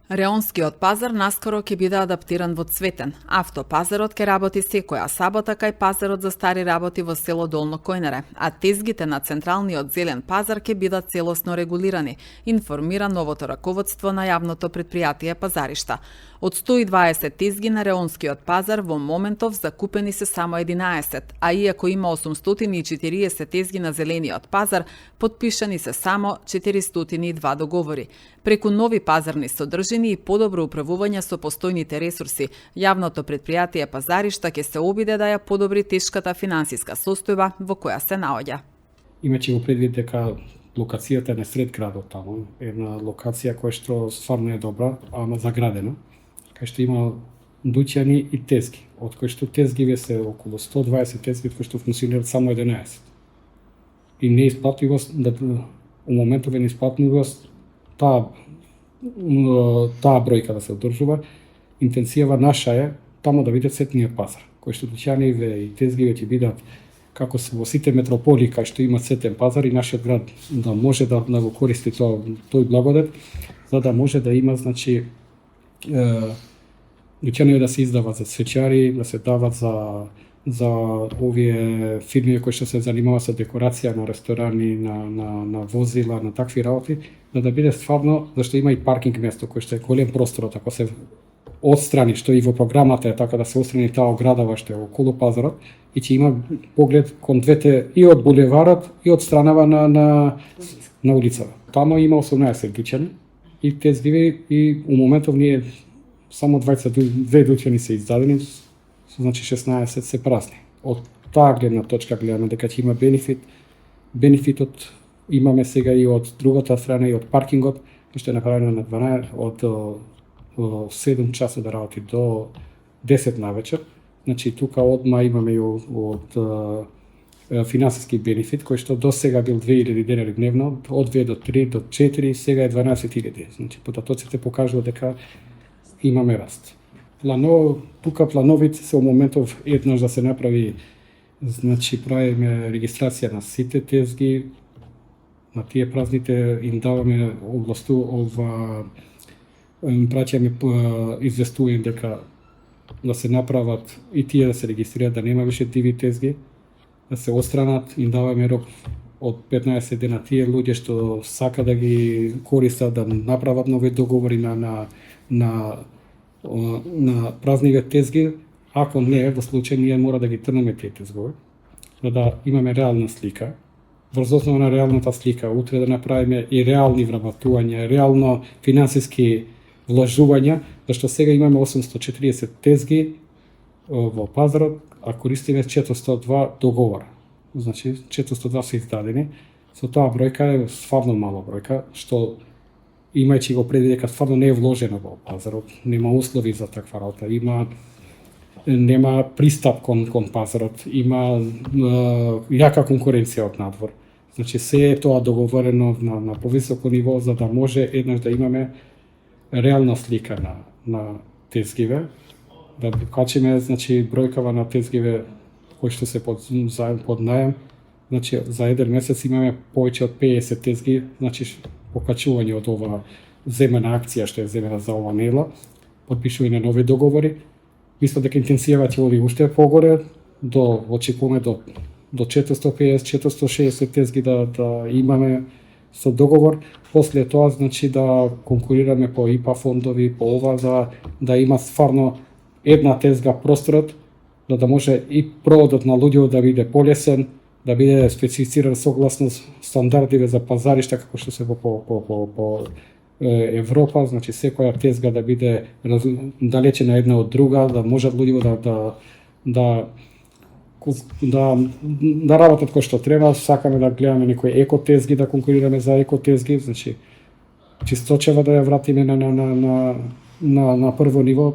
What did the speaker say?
Реонскиот пазар наскоро ќе биде адаптиран во Цветен. Автопазарот ќе работи секоја сабота кај пазарот за стари работи во село Долно Којнере, а тезгите на централниот зелен пазар ќе бидат целосно регулирани, информира новото раководство на јавното предпријатие Пазаришта. Од 120 тезги на Реонскиот пазар во моментов закупени се само 11, а иако има 840 тезги на зелениот пазар, потпишани се само 402 договори. Преку нови пазарни содржини и подобро управување со постојните ресурси, јавното предпријатие Пазаришта ќе се обиде да ја подобри тешката финансиска состојба во која се наоѓа. Имајќи го предвид дека локацијата е на сред градот таму, една локација која што стварно е добра, ама заградена, кај што има дуќани и тезги, од кои што тезгиве се околу 120 тезги, кои што функционираат само 11. И неисплатливост, у моментов е неисплатливост, таа бројка да се одржува, интенцијава наша е таму да биде цветниот пазар, кој што дуќаниве и тезгиве ќе бидат како се во сите метрополии кај што има цветен пазар и нашиот град да може да го користи тој благодет, за да може да има, значи, дуќанови да се издават за цвеќари, да се дават за овие фирми кои што се занимаваат со декорација на ресторани, на возила, на такви работи, да биде стварно, зашто има и паркинг место кој што е голем просторот, ако се отстрани, што и во програмата е така да се отстрани таа оградава што е околу пазарот и ќе има поглед кон двете и од булеварот и од странава на улицата. Таму има 18 дуќани и тезгиви и у моментов ние само 22 дуќани се издадени, значи 16 се празни. Од таа гледна точка гледаме дека ќе има бенефитот имаме сега и од другата страна и од паркингот, што е направено на 12 од 7 часа да работи до 10 навечер. Значи тука одма имаме и од финансиски бенефит кој што до сега бил 2000 денари дневно, од 2 до 3 до 4, сега е 12.000. Значи потатоците покажува дека имаме раст. Тука плановите се во моментов еднаш да се направи, значи правиме регистрација на сите тезги, на тие празните им даваме праќаме известување дека да се направат и тие да се регистрираат, да нема више диви тезги, да се отстранат, им даваме рок од 15 дена тие луѓе што сака да ги користат, да направат нови договори на празниве тезги, ако не, во случај ние мора да ги трнеме тие тезгови, за да имаме реална слика. Врз основа на реалната слика, утре да направиме и реални вработувања, реално финансиски вложувања, зашто сега имаме 840 тезги во пазарот, а користиме 402 договора. Значи 402 се издадени. Со таа бројка е стварно мала бројка, што имајќи го предвид дека стварно не е вложено во пазарот, нема услови за таква работа, нема пристап кон пазарот, има јака конкуренција од надвор. Значи се е тоа договорено на повисоко ниво за да може еднаш да имаме реална слика на тезгиве, да покачиме, значи, бројкава на тезгиве кои што се под најам. Значи за еден месец имаме повеќе од 50 тезги, значи покачување од ова земена акција што е земена за ова недела, потпишување на нови договори. Мислам дека интенцијава ќе оди уште погоре, очекуваме до 450-460 тезги да имаме со договор. После тоа, значи, да конкурираме по ИПА фондови, по ова, за да има стварно една тезга просторот, да може и проводот на луѓето да биде полесен, да биде специфициран согласно стандардиве за пазаришта, како што се по Европа, значи секоја тезга да биде далечена една од друга, да можат луѓето да работат кој што треба. Сакаме да гледаме некои еко тезги, да конкурираме за еко тезги, значи чисточева да ја вратиме на прво ниво.